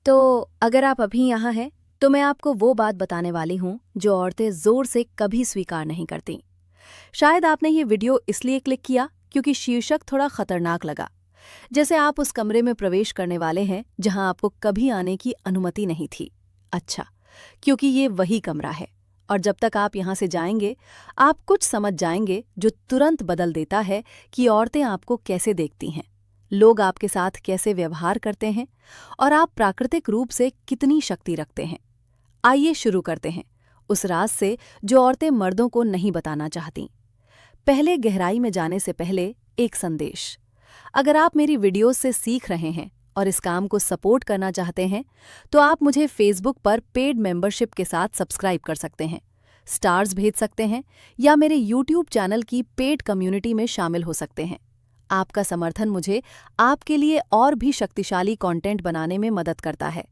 तो अगर आप अभी यहाँ हैं तो मैं आपको वो बात बताने वाली हूँ जो औरतें जोर से कभी स्वीकार नहीं करती। शायद आपने ये वीडियो इसलिए क्लिक किया क्योंकि शीर्षक थोड़ा खतरनाक लगा, जैसे आप उस कमरे में प्रवेश करने वाले हैं जहां आपको कभी आने की अनुमति नहीं थी। अच्छा, क्योंकि ये वही कमरा है और जब तक आप यहां से जाएंगे आप कुछ समझ जाएंगे जो तुरंत बदल देता है कि औरतें आपको कैसे देखती हैं, लोग आपके साथ कैसे व्यवहार करते हैं और आप प्राकृतिक रूप से कितनी शक्ति रखते हैं। आइए शुरू करते हैं उस राज से जो औरतें मर्दों को नहीं बताना चाहती। पहले गहराई में जाने से पहले एक संदेश। अगर आप मेरी वीडियोस से सीख रहे हैं और इस काम को सपोर्ट करना चाहते हैं तो आप मुझे फेसबुक पर पेड मेंबरशिप के साथ सब्सक्राइब कर सकते हैं, स्टार्स भेज सकते हैं या मेरे यूट्यूब चैनल की पेड कम्युनिटी में शामिल हो सकते हैं। आपका समर्थन मुझे आपके लिए और भी शक्तिशाली कंटेंट बनाने में मदद करता है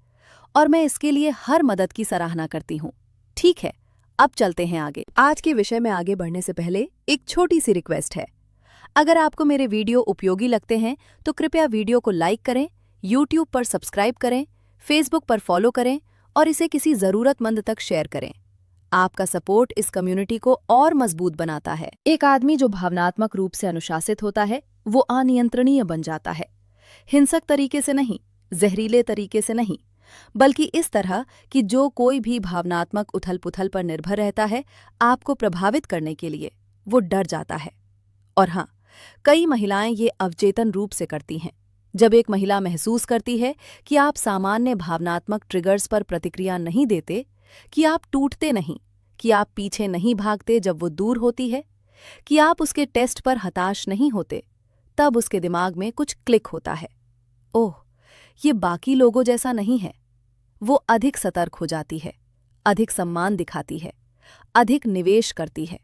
और मैं इसके लिए हर मदद की सराहना करती हूँ। ठीक है, अब चलते हैं आगे। आज के विषय में आगे बढ़ने से पहले एक छोटी सी रिक्वेस्ट है। अगर आपको मेरे वीडियो उपयोगी लगते हैं तो कृपया वीडियो को लाइक करें, यूट्यूब पर सब्सक्राइब करें, फेसबुक पर फॉलो करें और इसे किसी ज़रूरतमंद तक शेयर करें। आपका सपोर्ट इस कम्युनिटी को और मजबूत बनाता है। एक आदमी जो भावनात्मक रूप से अनुशासित होता है वो अनियंत्रणीय बन जाता है। हिंसक तरीके से नहीं, जहरीले तरीके से नहीं, बल्कि इस तरह कि जो कोई भी भावनात्मक उथल-पुथल पर निर्भर रहता है आपको प्रभावित करने के लिए, वो डर जाता है। और हाँ, कई महिलाएं ये अवचेतन रूप से करती हैं। जब एक महिला महसूस करती है कि आप सामान्य भावनात्मक ट्रिगर्स पर प्रतिक्रिया नहीं देते, कि आप टूटते नहीं, कि आप पीछे नहीं भागते जब वो दूर होती है, कि आप उसके टेस्ट पर हताश नहीं होते, तब उसके दिमाग में कुछ क्लिक होता है। ओह, ये बाकी लोगों जैसा नहीं है। वो अधिक सतर्क हो जाती है, अधिक सम्मान दिखाती है, अधिक निवेश करती है।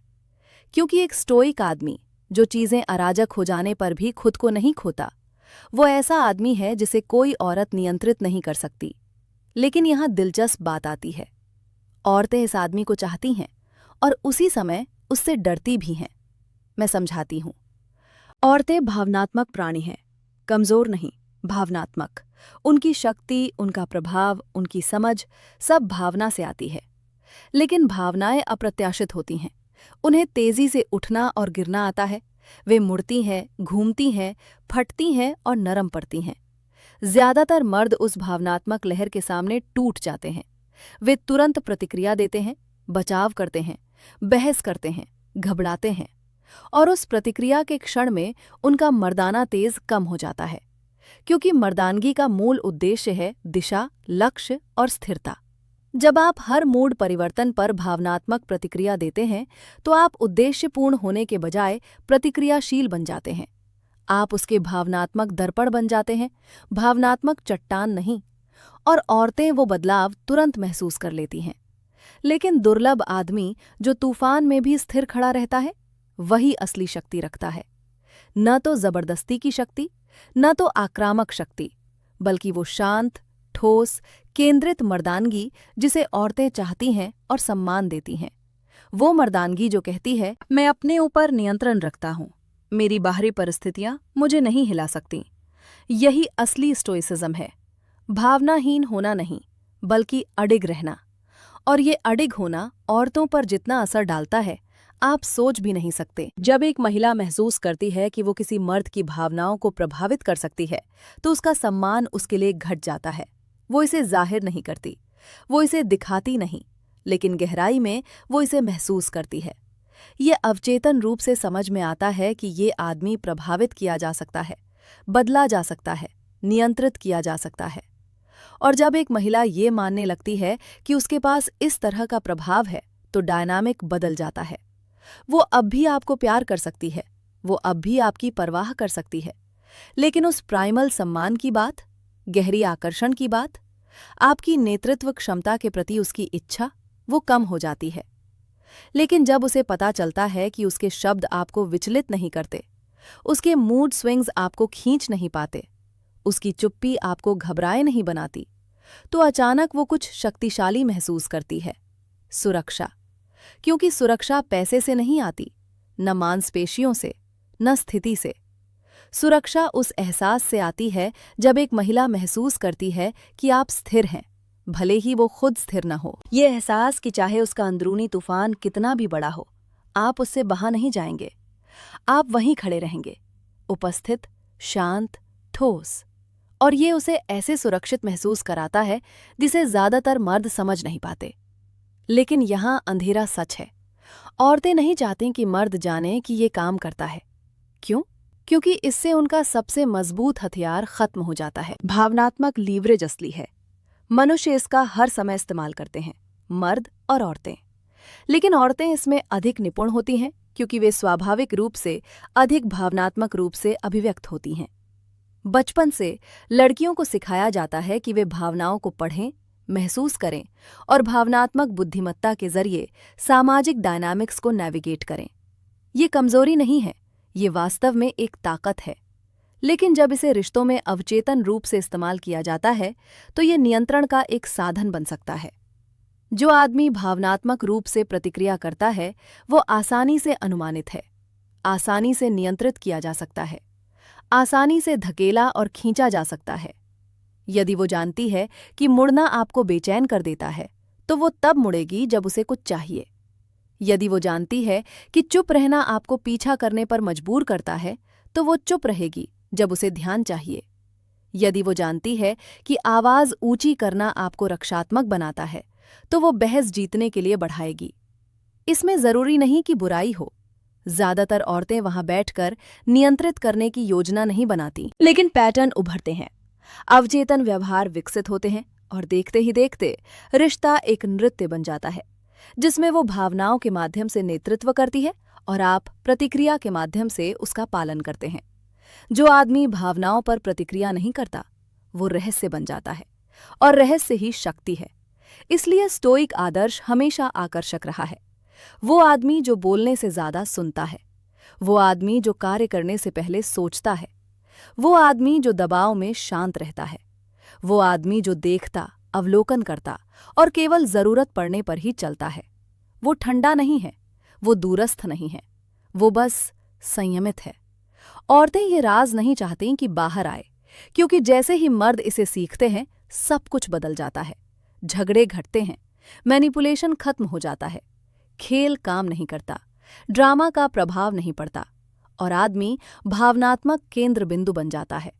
क्योंकि एक स्टोइक आदमी जो चीजें अराजक हो जाने पर भी खुद को नहीं खोता, वो ऐसा आदमी है जिसे कोई औरत नियंत्रित नहीं कर सकती। लेकिन यहाँ दिलचस्प बात आती है, औरतें इस आदमी को चाहती हैं और उसी समय उससे डरती भी हैं। मैं समझाती हूँ। औरतें भावनात्मक प्राणी हैं, कमजोर नहीं, भावनात्मक। उनकी शक्ति, उनका प्रभाव, उनकी समझ सब भावना से आती है। लेकिन भावनाएं अप्रत्याशित होती हैं। उन्हें तेजी से उठना और गिरना आता है। वे मुड़ती हैं, घूमती हैं, फटती हैं और नरम पड़ती हैं। ज्यादातर मर्द उस भावनात्मक लहर के सामने टूट जाते हैं। वे तुरंत प्रतिक्रिया देते हैं, बचाव करते हैं, बहस करते हैं, घबराते हैं और उस प्रतिक्रिया के क्षण में उनका मर्दाना तेज कम हो जाता है। क्योंकि मर्दानगी का मूल उद्देश्य है दिशा, लक्ष्य और स्थिरता। जब आप हर मूड परिवर्तन पर भावनात्मक प्रतिक्रिया देते हैं तो आप उद्देश्यपूर्ण होने के बजाय प्रतिक्रियाशील बन जाते हैं। आप उसके भावनात्मक दर्पण बन जाते हैं, भावनात्मक चट्टान नहीं। और औरतें वो बदलाव तुरंत महसूस कर लेती हैं। लेकिन दुर्लभ आदमी जो तूफान में भी स्थिर खड़ा रहता है, वही असली शक्ति रखता है। न तो जबरदस्ती की शक्ति, न तो आक्रामक शक्ति, बल्कि वो शांत, ठोस, केंद्रित मर्दानगी जिसे औरतें चाहती हैं और सम्मान देती हैं। वो मर्दानगी जो कहती है, मैं अपने ऊपर नियंत्रण रखता हूँ, मेरी बाहरी परिस्थितियां मुझे नहीं हिला सकती। यही असली स्टोइसिज्म है। भावनाहीन होना नहीं, बल्कि अडिग रहना। और ये अडिग होना औरतों पर जितना असर डालता है आप सोच भी नहीं सकते। जब एक महिला महसूस करती है कि वो किसी मर्द की भावनाओं को प्रभावित कर सकती है तो उसका सम्मान उसके लिए घट जाता है। वो इसे जाहिर नहीं करती, वो इसे दिखाती नहीं, लेकिन गहराई में वो इसे महसूस करती है। ये अवचेतन रूप से समझ में आता है कि ये आदमी प्रभावित किया जा सकता है, बदला जा सकता है, नियंत्रित किया जा सकता है। और जब एक महिला ये मानने लगती है कि उसके पास इस तरह का प्रभाव है तो डायनामिक बदल जाता है। वो अब भी आपको प्यार कर सकती है, वो अब भी आपकी परवाह कर सकती है, लेकिन उस प्राइमल सम्मान की बात, गहरी आकर्षण की बात, आपकी नेतृत्व क्षमता के प्रति उसकी इच्छा, वो कम हो जाती है। लेकिन जब उसे पता चलता है कि उसके शब्द आपको विचलित नहीं करते, उसके मूड स्विंग्स आपको खींच नहीं पाते, उसकी चुप्पी आपको घबराए नहीं बनाती, तो अचानक वो कुछ शक्तिशाली महसूस करती है। सुरक्षा। क्योंकि सुरक्षा पैसे से नहीं आती, न मांसपेशियों से, न स्थिति से। सुरक्षा उस एहसास से आती है जब एक महिला महसूस करती है कि आप स्थिर हैं, भले ही वो खुद स्थिर न हो। ये एहसास कि चाहे उसका अंदरूनी तूफान कितना भी बड़ा हो, आप उससे बहा नहीं जाएंगे। आप वहीं खड़े रहेंगे, उपस्थित, शांत, ठोस। और ये उसे ऐसे सुरक्षित महसूस कराता है जिसे ज्यादातर मर्द समझ नहीं पाते। लेकिन यहां अंधेरा सच है। औरतें नहीं चाहती कि मर्द जाने कि ये काम करता है। क्यों? क्योंकि इससे उनका सबसे मजबूत हथियार खत्म हो जाता है। भावनात्मक लीवरेज असली है। मनुष्य इसका हर समय इस्तेमाल करते हैं, मर्द और औरतें। लेकिन औरतें इसमें अधिक निपुण होती हैं क्योंकि वे स्वाभाविक रूप से अधिक भावनात्मक रूप से अभिव्यक्त होती हैं। बचपन से लड़कियों को सिखाया जाता है कि वे भावनाओं को पढ़ें, महसूस करें और भावनात्मक बुद्धिमत्ता के जरिए सामाजिक डायनामिक्स को नेविगेट करें। ये कमजोरी नहीं है, ये वास्तव में एक ताकत है। लेकिन जब इसे रिश्तों में अवचेतन रूप से इस्तेमाल किया जाता है तो ये नियंत्रण का एक साधन बन सकता है। जो आदमी भावनात्मक रूप से प्रतिक्रिया करता है वो आसानी से अनुमानित है, आसानी से नियंत्रित किया जा सकता है, आसानी से धकेला और खींचा जा सकता है। यदि वो जानती है कि मुड़ना आपको बेचैन कर देता है तो वो तब मुड़ेगी जब उसे कुछ चाहिए। यदि वो जानती है कि चुप रहना आपको पीछा करने पर मजबूर करता है तो वो चुप रहेगी जब उसे ध्यान चाहिए। यदि वो जानती है कि आवाज ऊंची करना आपको रक्षात्मक बनाता है तो वो बहस जीतने के लिए बढ़ाएगी। इसमें जरूरी नहीं कि बुराई हो। ज्यादातर औरतें वहां बैठकर नियंत्रित करने की योजना नहीं बनाती, लेकिन पैटर्न उभरते हैं, अवचेतन व्यवहार विकसित होते हैं और देखते ही देखते रिश्ता एक नृत्य बन जाता है जिसमें वो भावनाओं के माध्यम से नेतृत्व करती है और आप प्रतिक्रिया के माध्यम से उसका पालन करते हैं। जो आदमी भावनाओं पर प्रतिक्रिया नहीं करता वो रहस्य बन जाता है और रहस्य ही शक्ति है। इसलिए स्टोइक आदर्श हमेशा आकर्षक रहा है। वो आदमी जो बोलने से ज्यादा सुनता है, वो आदमी जो कार्य करने से पहले सोचता है, वो आदमी जो दबाव में शांत रहता है, वो आदमी जो देखता, अवलोकन करता और केवल जरूरत पड़ने पर ही चलता है। वो ठंडा नहीं है, वो दूरस्थ नहीं है, वो बस संयमित है। औरतें ये राज नहीं चाहती कि बाहर आए, क्योंकि जैसे ही मर्द इसे सीखते हैं सब कुछ बदल जाता है। झगड़े घटते हैं, मैनिपुलेशन खत्म हो जाता है, खेल काम नहीं करता, ड्रामा का प्रभाव नहीं पड़ता और आदमी भावनात्मक केंद्र बिंदु बन जाता है।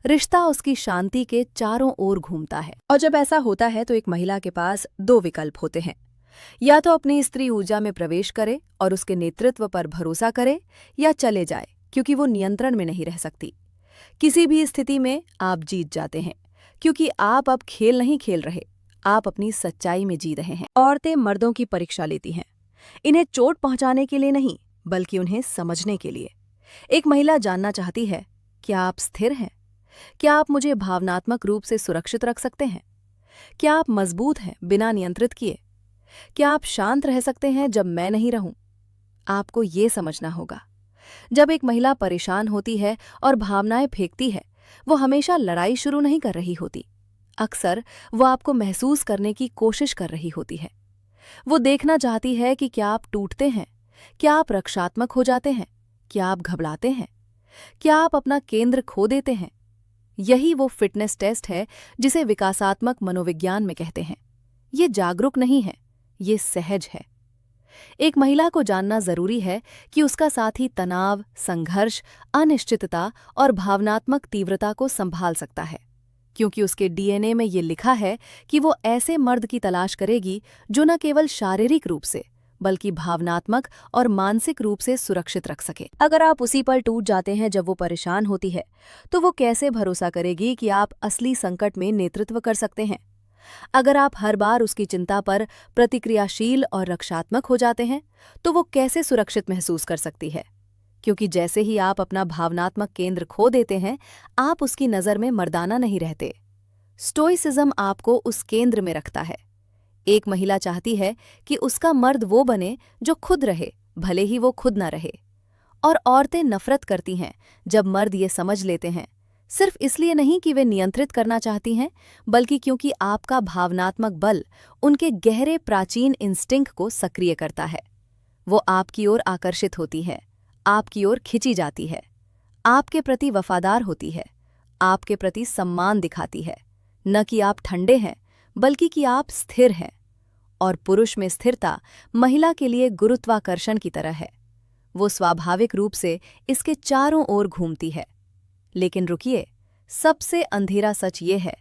रिश्ता उसकी शांति के चारों ओर घूमता है। और जब ऐसा होता है तो एक महिला के पास दो विकल्प होते हैं, या तो अपनी स्त्री ऊर्जा में प्रवेश करे और उसके नेतृत्व पर भरोसा करे, या चले जाए क्योंकि वो नियंत्रण में नहीं रह सकती। किसी भी स्थिति में आप जीत जाते हैं क्योंकि आप अब खेल नहीं खेल रहे, आप अपनी सच्चाई में जी रहे हैं। औरतें मर्दों की परीक्षा लेती हैं, इन्हें चोट पहुंचाने के लिए नहीं बल्कि उन्हें समझने के लिए। एक महिला जानना चाहती है, क्या आप स्थिर हैं? क्या आप मुझे भावनात्मक रूप से सुरक्षित रख सकते हैं? क्या आप मजबूत हैं बिना नियंत्रित किए? क्या आप शांत रह सकते हैं जब मैं नहीं रहूं? आपको ये समझना होगा, जब एक महिला परेशान होती है और भावनाएं फेंकती है, वो हमेशा लड़ाई शुरू नहीं कर रही होती। अक्सर वो आपको महसूस करने की कोशिश कर रही होती है। वो देखना चाहती है कि क्या आप टूटते हैं, क्या आप रक्षात्मक हो जाते हैं, क्या आप घबराते हैं, क्या आप अपना केंद्र खो देते हैं। यही वो फिटनेस टेस्ट है जिसे विकासात्मक मनोविज्ञान में कहते हैं। ये जागरूक नहीं है, ये सहज है। एक महिला को जानना जरूरी है कि उसका साथी तनाव, संघर्ष, अनिश्चितता और भावनात्मक तीव्रता को संभाल सकता है, क्योंकि उसके डीएनए में ये लिखा है कि वो ऐसे मर्द की तलाश करेगी जो न केवल शारीरिक रूप से बल्कि भावनात्मक और मानसिक रूप से सुरक्षित रख सके। अगर आप उसी पर टूट जाते हैं जब वो परेशान होती है, तो वो कैसे भरोसा करेगी कि आप असली संकट में नेतृत्व कर सकते हैं? अगर आप हर बार उसकी चिंता पर प्रतिक्रियाशील और रक्षात्मक हो जाते हैं, तो वो कैसे सुरक्षित महसूस कर सकती है? क्योंकि जैसे ही आप अपना भावनात्मक केंद्र खो देते हैं, आप उसकी नज़र में मर्दाना नहीं रहते। स्टोइसिज्म आपको उस केंद्र में रखता है। एक महिला चाहती है कि उसका मर्द वो बने जो खुद रहे, भले ही वो खुद ना रहे। और औरतें नफरत करती हैं जब मर्द ये समझ लेते हैं, सिर्फ इसलिए नहीं कि वे नियंत्रित करना चाहती हैं, बल्कि क्योंकि आपका भावनात्मक बल उनके गहरे प्राचीन इंस्टिंक्ट को सक्रिय करता है। वो आपकी ओर आकर्षित होती है, आपकी ओर खिंची जाती है, आपके प्रति वफादार होती है, आपके प्रति सम्मान दिखाती है, न कि आप ठंडे हैं बल्कि कि आप स्थिर हैं। और पुरुष में स्थिरता महिला के लिए गुरुत्वाकर्षण की तरह है, वो स्वाभाविक रूप से इसके चारों ओर घूमती है। लेकिन रुकिए, सबसे अंधेरा सच ये है,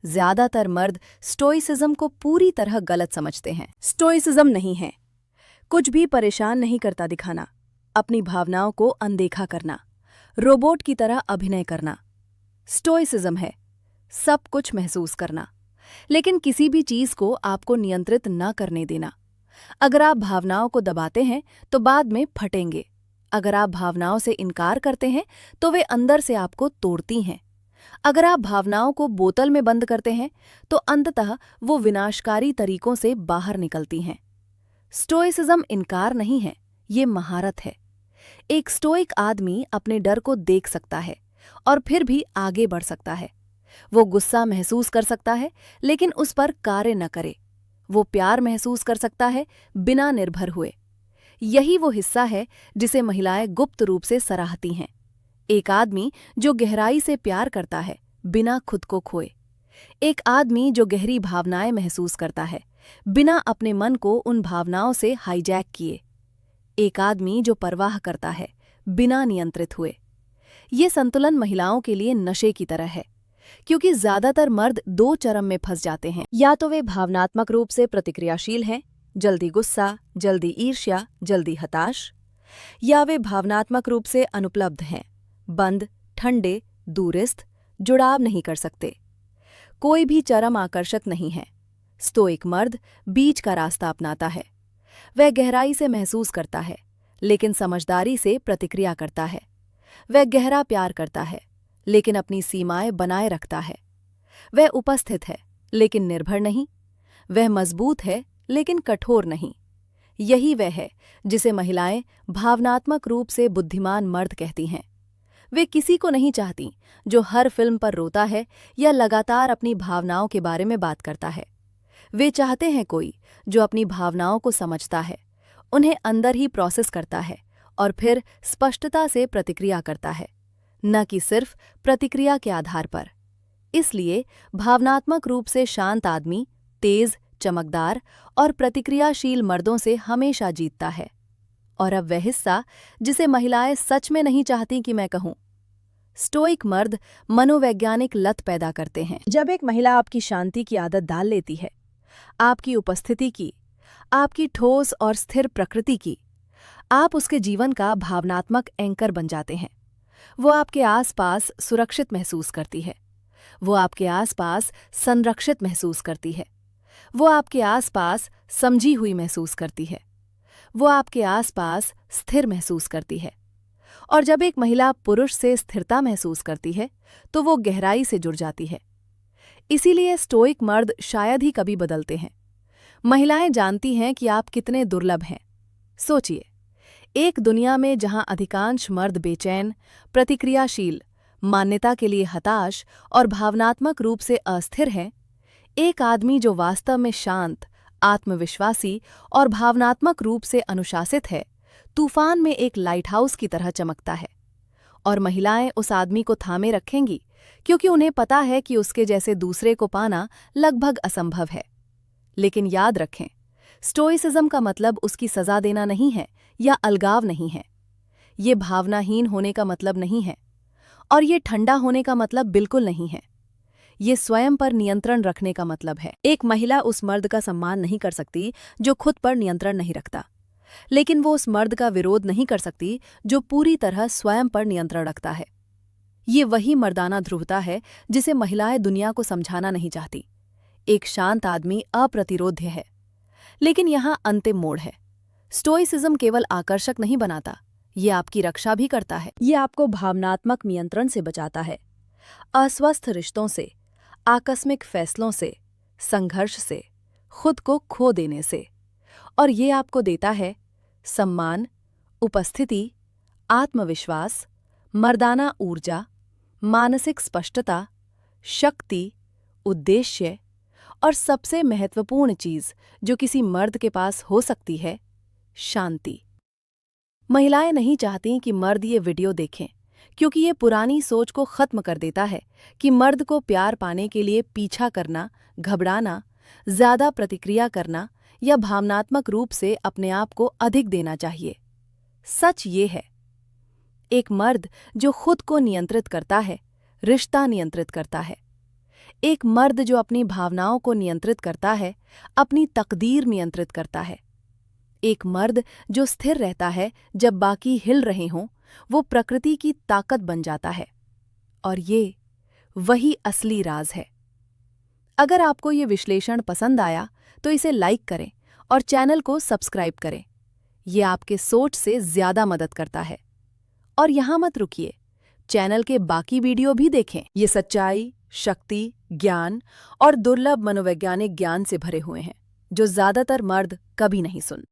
ज्यादातर मर्द स्टोइसिज्म को पूरी तरह गलत समझते हैं। स्टोइसिज्म नहीं है कुछ भी परेशान नहीं करता दिखाना, अपनी भावनाओं को अनदेखा करना, रोबोट की तरह अभिनय करना। स्टोइसिज्म है सब कुछ महसूस करना, लेकिन किसी भी चीज को आपको नियंत्रित न करने देना। अगर आप भावनाओं को दबाते हैं तो बाद में फटेंगे। अगर आप भावनाओं से इनकार करते हैं तो वे अंदर से आपको तोड़ती हैं। अगर आप भावनाओं को बोतल में बंद करते हैं तो अंततः वो विनाशकारी तरीकों से बाहर निकलती हैं। स्टोइसिज्म इनकार नहीं है, ये महारत है। एक स्टोइक आदमी अपने डर को देख सकता है और फिर भी आगे बढ़ सकता है। वो गुस्सा महसूस कर सकता है लेकिन उस पर कार्य न करे। वो प्यार महसूस कर सकता है बिना निर्भर हुए। यही वो हिस्सा है जिसे महिलाएं गुप्त रूप से सराहती हैं। एक आदमी जो गहराई से प्यार करता है बिना खुद को खोए। एक आदमी जो गहरी भावनाएं महसूस करता है बिना अपने मन को उन भावनाओं से हाईजैक किए। एक आदमी जो परवाह करता है बिना नियंत्रित हुए। ये संतुलन महिलाओं के लिए नशे की तरह है, क्योंकि ज्यादातर मर्द दो चरम में फंस जाते हैं। या तो वे भावनात्मक रूप से प्रतिक्रियाशील हैं, जल्दी गुस्सा, जल्दी ईर्ष्या, जल्दी हताश, या वे भावनात्मक रूप से अनुपलब्ध हैं, बंद, ठंडे, दूरस्थ, जुड़ाव नहीं कर सकते। कोई भी चरम आकर्षक नहीं है। स्टोइक मर्द बीच का रास्ता अपनाता है। वह गहराई से महसूस करता है लेकिन समझदारी से प्रतिक्रिया करता है। वह गहरा प्यार करता है लेकिन अपनी सीमाएं बनाए रखता है। वह उपस्थित है लेकिन निर्भर नहीं। वह मजबूत है लेकिन कठोर नहीं। यही वह है जिसे महिलाएं भावनात्मक रूप से बुद्धिमान मर्द कहती हैं। वे किसी को नहीं चाहती जो हर फिल्म पर रोता है या लगातार अपनी भावनाओं के बारे में बात करता है। वे चाहते हैं कोई जो अपनी भावनाओं को समझता है, उन्हें अंदर ही प्रोसेस करता है और फिर स्पष्टता से प्रतिक्रिया करता है, न कि सिर्फ प्रतिक्रिया के आधार पर। इसलिए भावनात्मक रूप से शांत आदमी तेज, चमकदार और प्रतिक्रियाशील मर्दों से हमेशा जीतता है। और अब वह हिस्सा जिसे महिलाएं सच में नहीं चाहती कि मैं कहूं। स्टोइक मर्द मनोवैज्ञानिक लत पैदा करते हैं। जब एक महिला आपकी शांति की आदत डाल लेती है, आपकी उपस्थिति की, आपकी ठोस और स्थिर प्रकृति की, आप उसके जीवन का भावनात्मक एंकर बन जाते हैं। वो आपके आसपास सुरक्षित महसूस करती है। वो आपके आसपास संरक्षित महसूस करती है। वो आपके आसपास समझी हुई महसूस करती है। वो आपके आसपास स्थिर महसूस करती है। और जब एक महिला पुरुष से स्थिरता महसूस करती है तो वो गहराई से जुड़ जाती है। इसीलिए स्टोइक मर्द शायद ही कभी बदलते हैं। महिलाएं जानती हैं कि आप कितने दुर्लभ हैं। सोचिए, एक दुनिया में जहां अधिकांश मर्द बेचैन, प्रतिक्रियाशील, मान्यता के लिए हताश और भावनात्मक रूप से अस्थिर हैं, एक आदमी जो वास्तव में शांत, आत्मविश्वासी और भावनात्मक रूप से अनुशासित है, तूफान में एक लाइटहाउस की तरह चमकता है। और महिलाएं उस आदमी को थामे रखेंगी क्योंकि उन्हें पता है कि उसके जैसे दूसरे को पाना लगभग असंभव है। लेकिन याद रखें, स्टोइसिज्म का मतलब उसकी सजा देना नहीं है या अलगाव नहीं है। ये भावनाहीन होने का मतलब नहीं है और ये ठंडा होने का मतलब बिल्कुल नहीं है। ये स्वयं पर नियंत्रण रखने का मतलब है। एक महिला उस मर्द का सम्मान नहीं कर सकती जो खुद पर नियंत्रण नहीं रखता, लेकिन वो उस मर्द का विरोध नहीं कर सकती जो पूरी तरह स्वयं पर नियंत्रण रखता है। ये वही मर्दाना ध्रुवता है जिसे महिलाएं दुनिया को समझाना नहीं चाहती। एक शांत आदमी अप्रतिरोध्य है, लेकिन यहाँ अंतिम मोड़ है। स्टोइसिज्म केवल आकर्षक नहीं बनाता, ये आपकी रक्षा भी करता है। ये आपको भावनात्मक नियंत्रण से बचाता है, अस्वस्थ रिश्तों से, आकस्मिक फैसलों से, संघर्ष से, खुद को खो देने से। और ये आपको देता है सम्मान, उपस्थिति, आत्मविश्वास, मर्दाना ऊर्जा, मानसिक स्पष्टता, शक्ति, उद्देश्य और सबसे महत्वपूर्ण चीज जो किसी मर्द के पास हो सकती है, शांति। महिलाएं नहीं चाहती कि मर्द ये वीडियो देखें क्योंकि ये पुरानी सोच को खत्म कर देता है कि मर्द को प्यार पाने के लिए पीछा करना, घबराना, ज्यादा प्रतिक्रिया करना या भावनात्मक रूप से अपने आप को अधिक देना चाहिए। सच ये है, एक मर्द जो खुद को नियंत्रित करता है, रिश्ता नियंत्रित करता है। एक मर्द जो अपनी भावनाओं को नियंत्रित करता है, अपनी तकदीर नियंत्रित करता है। एक मर्द जो स्थिर रहता है जब बाकी हिल रहे हों, वो प्रकृति की ताकत बन जाता है। और ये वही असली राज है। अगर आपको ये विश्लेषण पसंद आया तो इसे लाइक करें और चैनल को सब्सक्राइब करें। ये आपके सोच से ज्यादा मदद करता है। और यहाँ मत रुकिए, चैनल के बाकी वीडियो भी देखें। ये सच्चाई, शक्ति, ज्ञान और दुर्लभ मनोवैज्ञानिक ज्ञान से भरे हुए हैं, जो ज्यादातर मर्द कभी नहीं सुन